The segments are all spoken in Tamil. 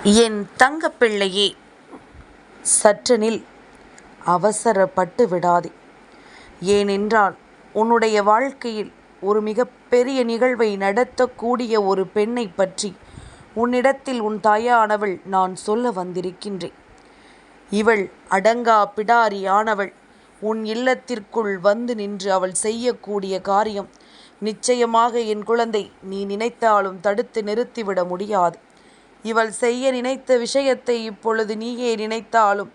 என் தங்கப்பிள்ளையே, சற்றெனில் அவசரப்பட்டு விடாதே. ஏனென்றால் உன்னுடைய வாழ்க்கையில் ஒரு மிகப்பெரிய நிகழ்வை நடத்தக்கூடிய ஒரு பெண்ணை பற்றி உன்னிடத்தில் உன் தாயானவள் நான் சொல்ல வந்திருக்கின்றேன். இவள் அடங்கா பிடாரியானவள். உன் இல்லத்திற்குள் வந்து நின்று அவள் செய்யக்கூடிய காரியம் நிச்சயமாக என் குழந்தை நீ நினைத்தாலும் தடுத்து நிறுத்திவிட முடியாது. இவள் செய்ய நினைத்த விஷயத்தை இப்பொழுது நீயே நினைத்தாலும்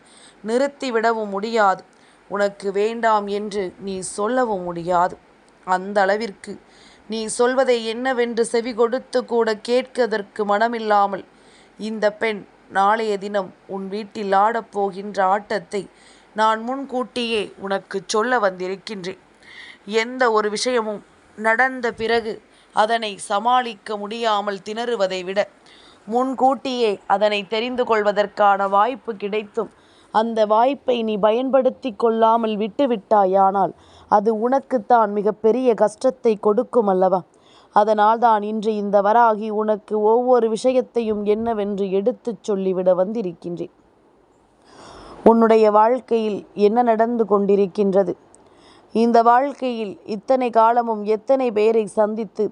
நிறுத்திவிடவும் முடியாது. உனக்கு வேண்டாம் என்று நீ சொல்லவும் முடியாது. அந்த அளவிற்கு நீ சொல்வதை என்னவென்று செவி கொடுத்து கூட கேட்கதற்கு மனமில்லாமல் இந்த பெண் நாளைய தினம் உன் வீட்டில் ஆடப்போகின்ற ஆட்டத்தை நான் முன்கூட்டியே உனக்கு சொல்ல வந்திருக்கின்றேன். எந்த ஒரு விஷயமும் நடந்த பிறகு அதனை சமாளிக்க முடியாமல் திணறுவதை விட முன்கூட்டியே அதனை தெரிந்து கொள்வதற்கான வாய்ப்பு கிடைத்தும் அந்த வாய்ப்பை நீ பயன்படுத்தி கொள்ளாமல் விட்டுவிட்டாயானால் அது உனக்குத்தான் மிகப்பெரிய கஷ்டத்தை கொடுக்கும் அல்லவா? அதனால்தான் இன்று இந்த வராகி உனக்கு ஒவ்வொரு விஷயத்தையும் என்னவென்று எடுத்துச் சொல்லிவிட வந்திருக்கின்றேன். உன்னுடைய வாழ்க்கையில் என்ன நடந்து கொண்டிருக்கின்றது? இந்த வாழ்க்கையில் இத்தனை காலமும் எத்தனை பேரை சந்தித்து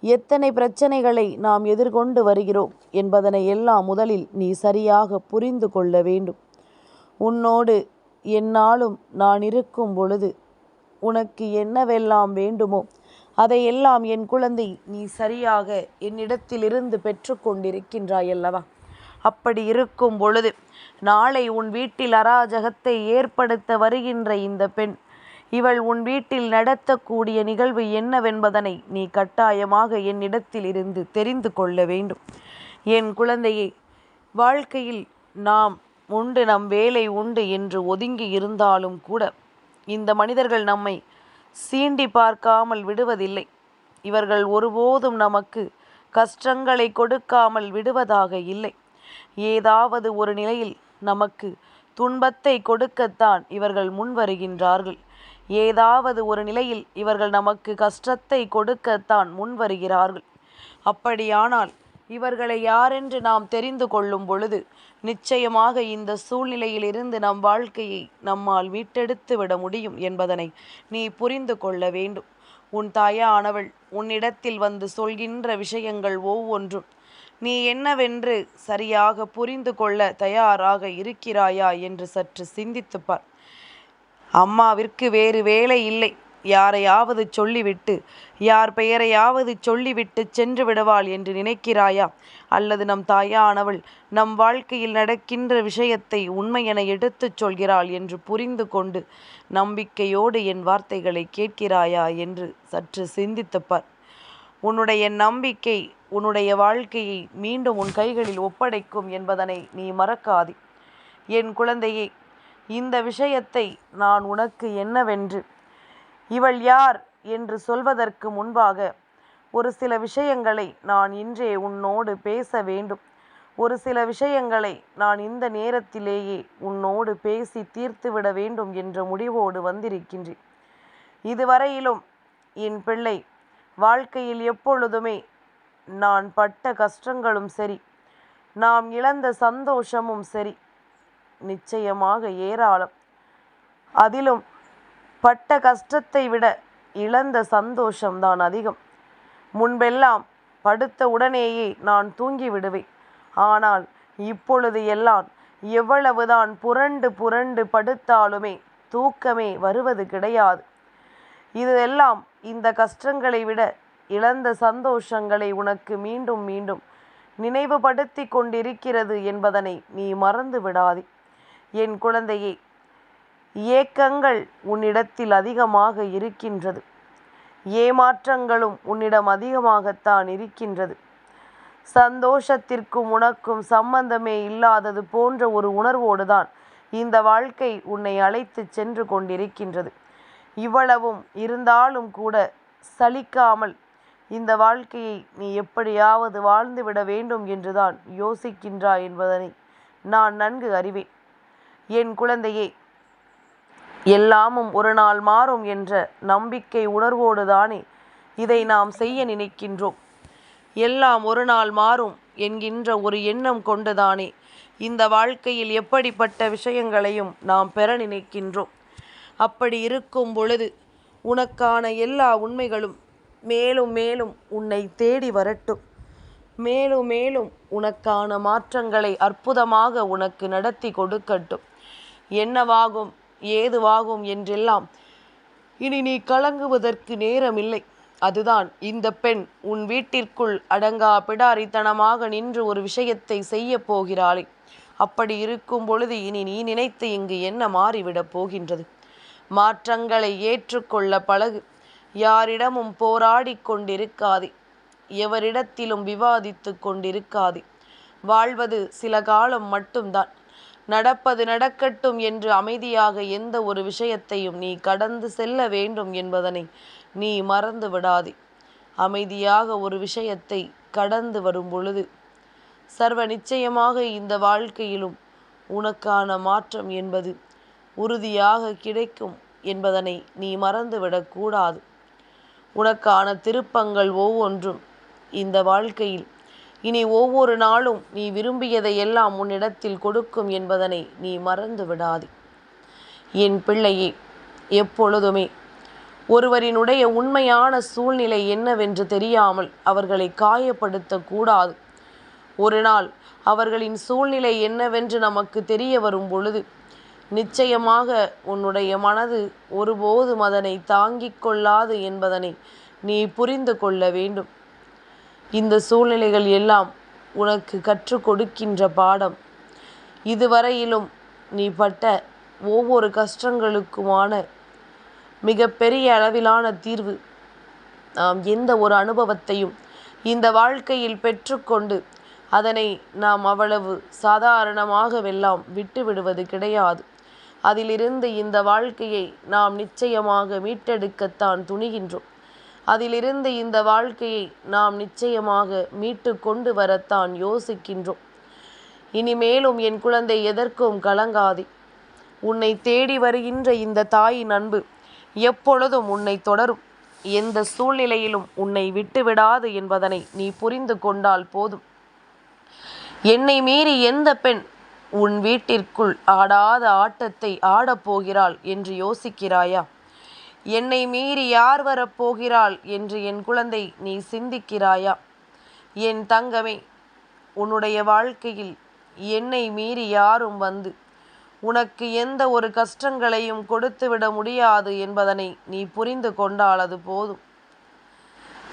எத்தனை பிரச்சனைகளை நாம் எதிர்கொண்டு வருகிறோம் என்பதனை எல்லாம் முதலில் நீ சரியாக புரிந்து கொள்ள வேண்டும். உன்னோடு என்னாலும் நான் இருக்கும் பொழுது உனக்கு என்னவெல்லாம் வேண்டுமோ அதையெல்லாம் என் குழந்தை நீ சரியாக என்னிடத்திலிருந்து பெற்று கொண்டிருக்கின்றாயல்லவா? அப்படி இருக்கும் பொழுது நாளை உன் வீட்டில் அராஜகத்தை ஏற்படுத்த வருகின்ற இந்த பெண், இவள் உன் வீட்டில் நடத்தக்கூடிய நிகழ்வு என்னவென்பதனை நீ கட்டாயமாக என்னிடத்தில் இருந்து தெரிந்து கொள்ள வேண்டும். என் குழந்தையே, வாழ்க்கையில் நாம் உண்டு நம் வேலை உண்டு என்று ஒதுங்கி இருந்தாலும் கூட இந்த மனிதர்கள் நம்மை சீண்டி பார்க்காமல் விடுவதில்லை. இவர்கள் ஒருபோதும் நமக்கு கஷ்டங்களை கொடுக்காமல் விடுவதாக இல்லை. ஏதாவது ஒரு நிலையில் நமக்கு துன்பத்தை கொடுக்கத்தான் இவர்கள் முன் வருகின்றார்கள். ஏதாவது ஒரு நிலையில் இவர்கள் நமக்கு கஷ்டத்தை கொடுக்கத்தான் முன் வருகிறார்கள். அப்படியானால் இவர்களை யாரென்று நாம் தெரிந்து கொள்ளும் பொழுது நிச்சயமாக இந்த சூழ்நிலையிலிருந்து நம் வாழ்க்கையை நம்மால் மீட்டெடுத்து விட முடியும் என்பதனை நீ புரிந்து கொள்ள வேண்டும். உன் தாயானவள் உன்னிடத்தில் வந்து சொல்கின்ற விஷயங்கள் ஒவ்வொன்றும் நீ என்னவென்று சரியாக புரிந்து கொள்ள தயாராக இருக்கிறாயா என்று சற்று சிந்தித்துப்பார். அம்மாவிற்கு வேறு வேலை இல்லை, யாரையாவது சொல்லிவிட்டு யார் பெயரையாவது சொல்லிவிட்டு சென்று விடுவாள் என்று நினைக்கிறாயா? அல்லது நம் தாயானவள் நம் வாழ்க்கையில் நடக்கின்ற விஷயத்தை உண்மையென எடுத்துச் சொல்கிறாள் என்று புரிந்து கொண்டு நம்பிக்கையோடு என் வார்த்தைகளை கேட்கிறாயா என்று சற்று சிந்தித்துப்பார். உன்னுடைய நம்பிக்கை உன்னுடைய வாழ்க்கையை மீண்டும் உன் கைகளில் ஒப்படைக்கும் என்பதனை நீ மறக்காதே. என் குழந்தையே, இந்த விஷயத்தை நான் உனக்கு என்னவென்று இவள் யார் என்று சொல்வதற்கு முன்பாக ஒரு சில விஷயங்களை நான் இன்றே உன்னோடு பேச வேண்டும். ஒரு சில விஷயங்களை நான் இந்த நேரத்திலேயே உன்னோடு பேசி தீர்த்துவிட வேண்டும் என்ற முடிவோடு வந்திருக்கின்றேன். இதுவரையிலும் என் பிள்ளை வாழ்க்கையில் எப்பொழுதுமே நான் பட்ட கஷ்டங்களும் சரி, நாம் இழந்த சந்தோஷமும் சரி, நிச்சயமாக ஏராளம். அதிலும் பட்ட கஷ்டத்தை விட இழந்த சந்தோஷம்தான் அதிகம். முன்பெல்லாம் படுத்த உடனேயே நான் தூங்கி விடுவேன். ஆனால் இப்பொழுது எல்லாம் எவ்வளவுதான் புரண்டு புரண்டு படுத்தாலுமே தூக்கமே வருவது கிடையாது. இதெல்லாம் இந்த கஷ்டங்களை விட இழந்த சந்தோஷங்களை உனக்கு மீண்டும் மீண்டும் நினைவுபடுத்தி கொண்டிருக்கிறது என்பதனை நீ மறந்து விடாதே. என் குழந்தையே, ஏக்கங்கள் உன்னிடத்தில் அதிகமாக இருக்கின்றது. ஏமாற்றங்களும் உன்னிடம் அதிகமாகத்தான் இருக்கின்றது. சந்தோஷத்திற்கும் உனக்கும் சம்பந்தமே இல்லாதது போன்ற ஒரு உணர்வோடுதான் இந்த வாழ்க்கை உன்னை அழைத்து சென்று கொண்டிருக்கின்றது. இவ்வளவும் இருந்தாலும் கூட சலிக்காமல் இந்த வாழ்க்கையை நீ எப்படியாவது வாழ்ந்துவிட வேண்டும் என்றுதான் யோசிக்கின்றாய் என்பதனை நான் நன்கு அறிவேன். என் குழந்தையே, எல்லாமும் ஒரு நாள் மாறும் என்ற நம்பிக்கை உணர்வோடு தானே இதை நாம் செய்ய நினைக்கின்றோம். எல்லாம் ஒரு நாள் மாறும் என்கின்ற ஒரு எண்ணம் கொண்டுதானே இந்த வாழ்க்கையில் எப்படிப்பட்ட விஷயங்களையும் நாம் பெற நினைக்கின்றோம். அப்படி இருக்கும் பொழுது உனக்கான எல்லா உண்மைகளும் மேலும் மேலும் உன்னை தேடி வரட்டும். மேலும் மேலும் உனக்கான மாற்றங்களை அற்புதமாக உனக்கு நடத்தி கொடுக்கட்டும். என்னவாகும் ஏதுவாகும் என்றெல்லாம் இனி நீ கலங்குவதற்கு நேரமில்லை. அதுதான் இந்த பெண் உன் வீட்டிற்குள் அடங்கா பிடாரித்தனமாக நின்று ஒரு விஷயத்தை செய்ய போகிறாளே. அப்படி இருக்கும் பொழுது இனி நீ நினைத்து இங்கு என்ன மாறிவிடப் போகின்றது? மாற்றங்களை ஏற்றுக்கொள்ள பழகு. யாரிடமும் போராடி கொண்டிருக்காதே. எவரிடத்திலும் விவாதித்து கொண்டிருக்காதே. வாழ்வது சில காலம் மட்டும்தான். நடப்பது நடக்கட்டும் என்று அமைதியாக எந்த ஒரு விஷயத்தையும் நீ கடந்து செல்ல வேண்டும் என்பதனை நீ மறந்து விடாதே. அமைதியாக ஒரு விஷயத்தை கடந்து வரும் பொழுது சர்வ நிச்சயமாக இந்த வாழ்க்கையிலும் உனக்கான மாற்றம் என்பது உறுதியாக கிடைக்கும் என்பதனை நீ மறந்துவிடக்கூடாது. உனக்கான திருப்பங்கள் ஒவ்வொன்றும் இந்த வாழ்க்கையில் இனி ஒவ்வொரு நாளும் நீ விரும்பியதை எல்லாம் உன்னிடத்தில் கொடுக்கும் என்பதனை நீ மறந்து விடாதே. என் பிள்ளையே, எப்பொழுதுமே ஒருவரினுடைய உண்மையான சூழ்நிலை என்னவென்று தெரியாமல் அவர்களை காயப்படுத்தக்கூடாது. ஒரு நாள் அவர்களின் சூழ்நிலை என்னவென்று நமக்கு தெரிய வரும் பொழுது நிச்சயமாக உன்னுடைய மனது ஒருபோதும் அதனை தாங்கிக் கொள்ளாது என்பதனை நீ புரிந்து கொள்ள வேண்டும். இந்த சூழ்நிலைகள் எல்லாம் உனக்கு கற்றுக் கொடுக்கின்ற பாடம். இதுவரையிலும் நீ பட்ட ஒவ்வொரு கஷ்டங்களுக்குமான மிகப்பெரிய அளவிலான தீர்வு. நாம் எந்த ஒரு அனுபவத்தையும் இந்த வாழ்க்கையில் பெற்றுக்கொண்டு அதனை நாம் அவ்வளவு சாதாரணமாகவெல்லாம் விட்டுவிடுவது கிடையாது. அதிலிருந்து இந்த வாழ்க்கையை நாம் நிச்சயமாக மீட்டெடுக்கத்தான் துணிகின்றோம். அதிலிருந்து இந்த வாழ்க்கையை நாம் நிச்சயமாக மீட்டு கொண்டு வரத்தான் யோசிக்கின்றோம். இனிமேலும் என் குழந்தை எதற்கும் கலங்காதே. உன்னை தேடி வருகின்ற இந்த தாயின் அன்பு எப்பொழுதும் உன்னை தொடரும். எந்த சூழ்நிலையிலும் உன்னை விட்டுவிடாது என்பதனை நீ புரிந்து கொண்டால் போதும். என்னை மீறி எந்த பெண் உன் வீட்டிற்குள் ஆடாத ஆட்டத்தை ஆடப்போகிறாள் என்று யோசிக்கிறாயா? என்னை மீறி யார் வரப்போகிறாள் என்று என் குழந்தை நீ சிந்திக்கிறாயா? என் தங்கமே, உன்னுடைய வாழ்க்கையில் என்னை மீறி யாரும் வந்து உனக்கு எந்த ஒரு கஷ்டங்களையும் கொடுத்துவிட முடியாது என்பதனை நீ புரிந்து கொண்டால் அது போதும்.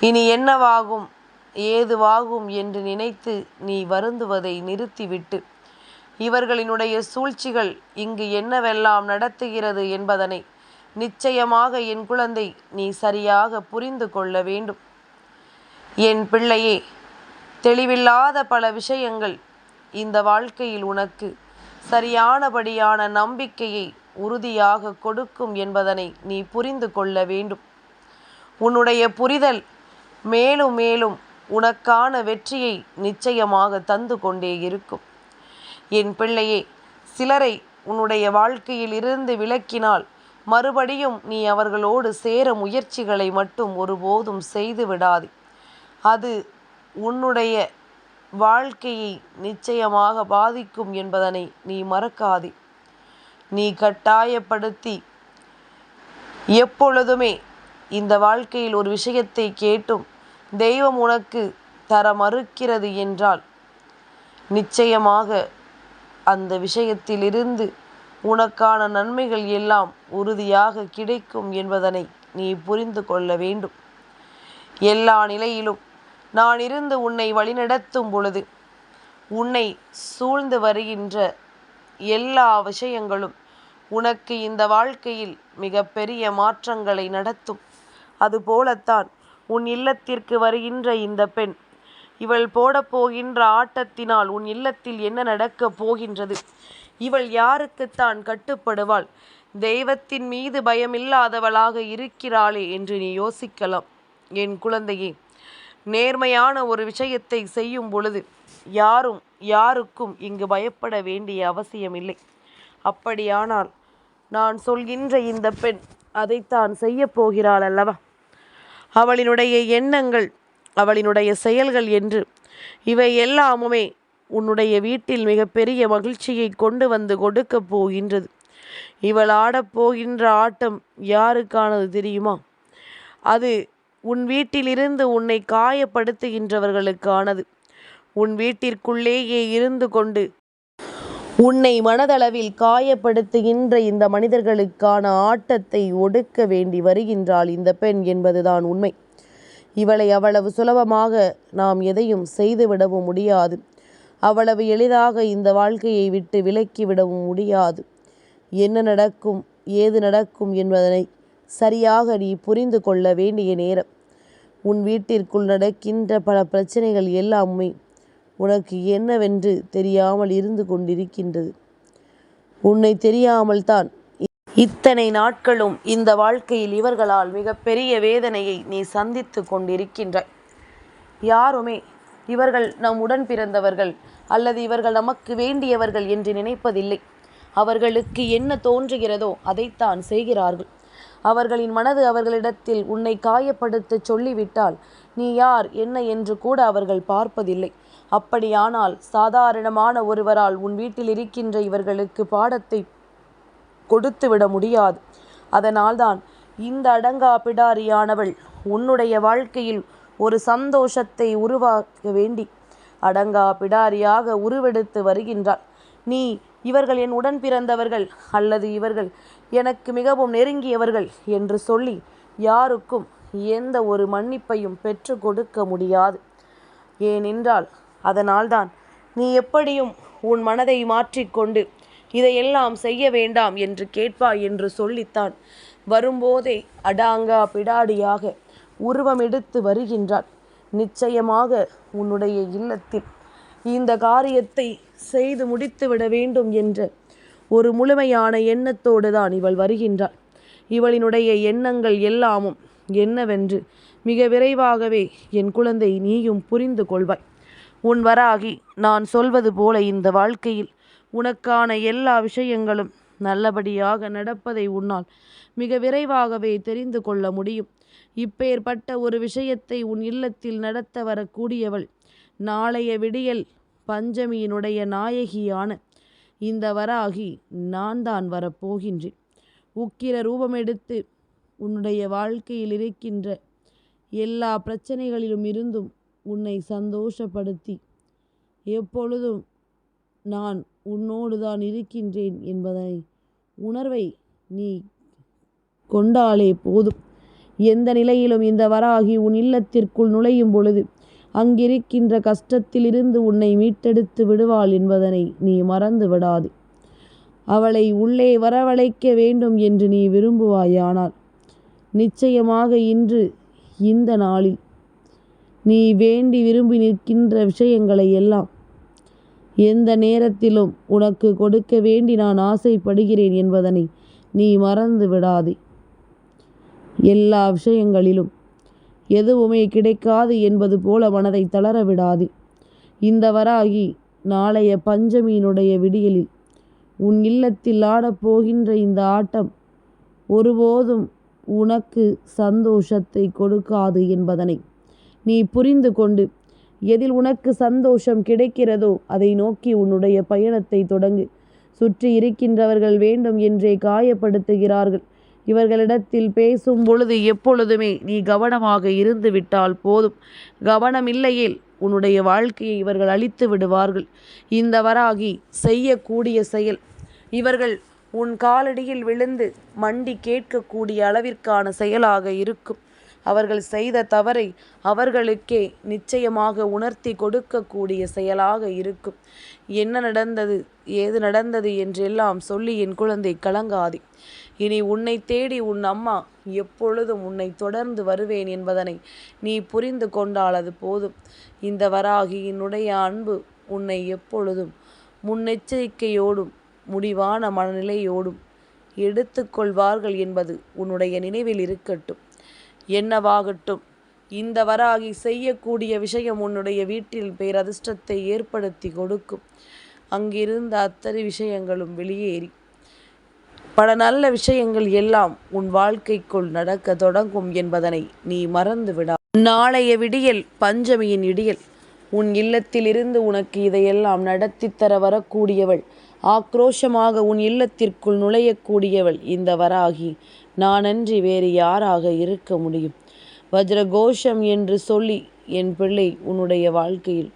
இனி என்னவாகும் ஏதுவாகும் என்று நினைத்து நீ வருந்துவதை நிறுத்திவிட்டு இவர்களினுடைய சூழ்ச்சிகள் இங்கு என்னவெல்லாம் நடத்துகிறது என்பதனை நிச்சயமாக என் குழந்தை நீ சரியாக புரிந்து கொள்ள வேண்டும். என் பிள்ளையே, தெளிவில்லாத பல விஷயங்கள் இந்த வாழ்க்கையில் உனக்கு சரியானபடியான நம்பிக்கையை உறுதியாக கொடுக்கும் என்பதனை நீ புரிந்து கொள்ள வேண்டும். உன்னுடைய புரிதல் மேலும் மேலும் உனக்கான வெற்றியை நிச்சயமாக தந்து கொண்டே இருக்கும். என் பிள்ளையே, சிலரை உன்னுடைய வாழ்க்கையில் இருந்து விலக்கினால் மறுபடியும் நீ அவர்களோடு சேர முயற்சிகளை மட்டும் ஒருபோதும் செய்து விடாதே. அது உன்னுடைய வாழ்க்கையை நிச்சயமாக பாதிக்கும் என்பதனை நீ மறக்காதே. நீ கட்டாயப்படுத்தி எப்பொழுதுமே இந்த வாழ்க்கையில் ஒரு விஷயத்தை கேட்டும் தெய்வம் உனக்கு தர மறுக்கிறது என்றால் நிச்சயமாக அந்த விஷயத்திலிருந்து உனக்கான நன்மைகள் எல்லாம் உறுதியாக கிடைக்கும் என்பதனை நீ புரிந்து கொள்ள வேண்டும். எல்லா நிலையிலும் நான் இருந்து உன்னை வழிநடத்தும் பொழுது உன்னை சூழ்ந்து வருகின்ற எல்லா விஷயங்களும் உனக்கு இந்த வாழ்க்கையில் மிக பெரிய மாற்றங்களை நடத்தும். அதுபோலத்தான் உன் இல்லத்திற்கு வருகின்ற இந்த பெண், இவள் போடப்போகின்ற ஆட்டத்தினால் உன் இல்லத்தில் என்ன நடக்கப் போகின்றது? இவள் யாருக்குத்தான் கட்டுப்படுவாள்? தெய்வத்தின் மீது பயமில்லாதவளாக இருக்கிறாளே என்று நீ யோசிக்கலாம். என் குழந்தையே, நேர்மையான ஒரு விஷயத்தை செய்யும் பொழுது யாருக்கும் இங்கு பயப்பட வேண்டிய அவசியமில்லை. அப்படியானால் நான் சொல்கின்ற இந்த பெண் அதைத்தான் செய்ய போகிறாள் அல்லவா? அவளினுடைய எண்ணங்கள், அவளினுடைய செயல்கள் என்று இவை எல்லாமுமே உன்னுடைய வீட்டில் மிகப்பெரிய மகிழ்ச்சியை கொண்டு வந்து கொடுக்கப் போகின்றது. இவள் ஆடப்போகின்ற ஆட்டம் யாருக்கானது தெரியுமா? அது உன் வீட்டிலிருந்து உன்னை காயப்படுத்துகின்றவர்களுக்கானது. உன் வீட்டிற்குள்ளேயே இருந்து கொண்டு உன்னை மனதளவில் காயப்படுத்துகின்ற இந்த மனிதர்களுக்கான ஆட்டத்தை ஒடுக்க வேண்டி வருகின்றாள் இந்த பெண் என்பதுதான் உண்மை. இவளை அவ்வளவு சுலபமாக நாம் எதையும் செய்துவிடவும் முடியாது. அவ்வளவு எளிதாக இந்த வாழ்க்கையை விட்டு விலக்கிவிடவும் முடியாது. என்ன நடக்கும், ஏது நடக்கும் என்பதனை சரியாக நீ புரிந்து கொள்ள வேண்டிய நேரம். உன் வீட்டிற்குள் நடக்கின்ற பல பிரச்சனைகள் எல்லாமே உனக்கு என்னவென்று தெரியாமல் இருந்து கொண்டிருக்கின்றது. உன்னை தெரியாமல் தான் இத்தனை நாட்களும் இந்த வாழ்க்கையில் இவர்களால் மிகப்பெரிய வேதனையை நீ சந்தித்து கொண்டிருக்கின்றாய். யாருமே இவர்கள் நம் உடன் பிறந்தவர்கள் அல்லது இவர்கள் நமக்கு வேண்டியவர்கள் என்று நினைப்பதில்லை. அவர்களுக்கு என்ன தோன்றுகிறதோ அதைத்தான் செய்கிறார்கள். அவர்களின் மனது அவர்களிடத்தில் உன்னை காயப்படுத்த சொல்லிவிட்டால் நீ யார் என்ன என்று கூட அவர்கள் பார்ப்பதில்லை. அப்படியானால் சாதாரணமான ஒருவரால் உன் வீட்டில் இருக்கின்ற இவர்களுக்கு பாடத்தை கொடுத்துவிட முடியாது. அதனால்தான் இந்த அடங்கா பிடாரியானவள் உன்னுடைய வாழ்க்கையில் ஒரு சந்தோஷத்தை உருவாக்க வேண்டி அடங்கா பிடாரியாக உருவெடுத்து வருகின்றாள். நீ இவர்கள் என் உடன் பிறந்தவர்கள் அல்லது இவர்கள் எனக்கு மிகவும் நெருங்கியவர்கள் என்று சொல்லி யாருக்கும் எந்த ஒரு மன்னிப்பையும் பெற்று கொடுக்க முடியாது. ஏனென்றால் அதனால்தான் நீ எப்படியும் உன் மனதை மாற்றிக்கொண்டு இதையெல்லாம் செய்ய வேண்டாம் என்று கேட்பாய் என்று சொல்லித்தான் வரும்போதே அடாங்கா பிடாடியாக உருவம் எடுத்து வருகின்றாள். நிச்சயமாக உன்னுடைய இல்லத்தில் இந்த காரியத்தை செய்து முடித்துவிட வேண்டும் என்ற ஒரு முழுமையான எண்ணத்தோடு தான் இவள் வருகின்றாள். இவளினுடைய எண்ணங்கள் எல்லாமும் என்னவென்று மிக விரைவாகவே என் குழந்தை நீயும் புரிந்து கொள்வாய். உன் வராகி நான் சொல்வது போல இந்த வாழ்க்கையில் உனக்கான எல்லா விஷயங்களும் நல்லபடியாக நடப்பதை உன்னால் மிக விரைவாகவே தெரிந்து கொள்ள முடியும். இப்பேற்பட்ட ஒரு விஷயத்தை உன் இல்லத்தில் நடத்த வரக்கூடியவள் நாளைய விடியல் பஞ்சமியினுடைய நாயகியான இந்த வராகி நான் தான் வரப்போகின்றேன். உக்கிர ரூபமெடுத்து உன்னுடைய வாழ்க்கையில் இருக்கின்ற எல்லா பிரச்சனைகளிலும் இருந்தும் உன்னை சந்தோஷப்படுத்தி எப்பொழுதும் நான் உன்னோடு தான் இருக்கின்றேன் என்பதை உணர்வை நீ கொண்டாலே போதும். எந்த நிலையிலும் இந்த வராகி உன் இல்லத்திற்குள் நுழையும் பொழுது அங்கிருக்கின்ற கஷ்டத்திலிருந்து உன்னை மீட்டெடுத்து விடுவாள் என்பதனை நீ மறந்து விடாதே. அவளை உள்ளே வரவழைக்க வேண்டும் என்று நீ விரும்புவாயானால் நிச்சயமாக இன்று இந்த நாளில் நீ வேண்டி விரும்பி நிற்கின்ற விஷயங்களை எல்லாம் எந்த நேரத்திலும் உனக்கு கொடுக்க வேண்டி நான் ஆசைப்படுகிறேன் என்பதனை நீ மறந்து விடாதே. எல்லா விஷயங்களிலும் எதுவுமே கிடைக்காது என்பது போல மனதை தளர விடாதே. இந்த வராகி நாளைய பஞ்சமியினுடைய விடியலில் உன் இல்லத்தில் ஆடப்போகின்ற இந்த ஆட்டம் ஒருபோதும் உனக்கு சந்தோஷத்தை கொடுக்காது என்பதனை நீ புரிந்து கொண்டு எதில் உனக்கு சந்தோஷம் கிடைக்கிறதோ அதை நோக்கி உன்னுடைய பயணத்தை தொடங்கு. சுற்றி இருக்கின்றவர்கள் வேண்டும் என்றே காயப்படுத்துகிறார்கள். இவர்களிடத்தில் பேசும் பொழுது எப்பொழுதுமே நீ கவனமாக இருந்து விட்டால் போதும். கவனம் இல்லையேல் உன்னுடைய வாழ்க்கையை இவர்கள் அழித்து விடுவார்கள். இந்த வராகி செய்யக்கூடிய செயல் இவர்கள் உன் காலடியில் விழுந்து மண்டி கேட்கக்கூடிய அளவிற்கான செயலாக இருக்கும். அவர்கள் செய்த தவறை அவர்களுக்கே நிச்சயமாக உணர்த்தி கொடுக்கக்கூடிய செயலாக இருக்கும். என்ன நடந்தது, ஏது நடந்தது என்றெல்லாம் சொல்லி என் குழந்தை கலங்காதே. இனி உன்னை தேடி உன் அம்மா எப்பொழுதும் உன்னை தொடர்ந்து வருவேன் என்பதனை நீ புரிந்து கொண்டால் அது போதும். இந்த வராகியினுடைய அன்பு உன்னை எப்பொழுதும் முன்னெச்சரிக்கையோடும் முடிவான மனநிலையோடும் எடுத்துக்கொள்வார்கள் என்பது உன்னுடைய நினைவில் இருக்கட்டும். என்னவாகட்டும், இந்த வராகி செய்யக்கூடிய விஷயம் உன்னுடைய வீட்டில் பேரதிர்ஷ்டத்தை ஏற்படுத்தி கொடுக்கும். அங்கிருந்த அத்தனை விஷயங்களும் வெளியேறி பல நல்ல விஷயங்கள் எல்லாம் உன் வாழ்க்கைக்குள் நடக்க தொடங்கும் என்பதனை நீ மறந்து விடா. நாளைய விடியல் பஞ்சமியின் விடியல் உன் இல்லத்திலிருந்து உனக்கு இதையெல்லாம் நடத்தித்தர வரக்கூடியவள், ஆக்ரோஷமாக உன் இல்லத்திற்குள் நுழையக்கூடியவள் இந்த வராகி. நானன்றி வேறு யாராக இருக்க முடியும்? வஜ்ரகோஷம் என்று சொல்லி என் பிள்ளை உன்னுடைய வாழ்க்கையில்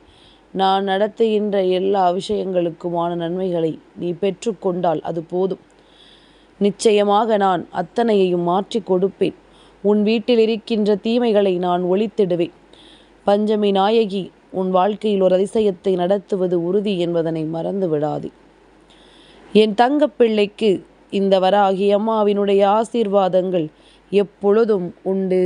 நான் நடத்துகின்ற எல்லா விஷயங்களுக்குமான நன்மைகளை நீ பெற்றுக்கொண்டால் அது போதும். நிச்சயமாக நான் அத்தனையையும் மாற்றி கொடுப்பேன். உன் வீட்டில் இருக்கின்ற தீமைகளை நான் ஒழித்திடுவேன். பஞ்சமி நாயகி உன் வாழ்க்கையில் ஒரு அதிசயத்தை நடத்துவது உறுதி என்பதனை மறந்து விடாதே. என் தங்கப்பிள்ளைக்கு இந்த வராகி அம்மாவினுடைய ஆசீர்வாதங்கள் எப்பொழுதும் உண்டு.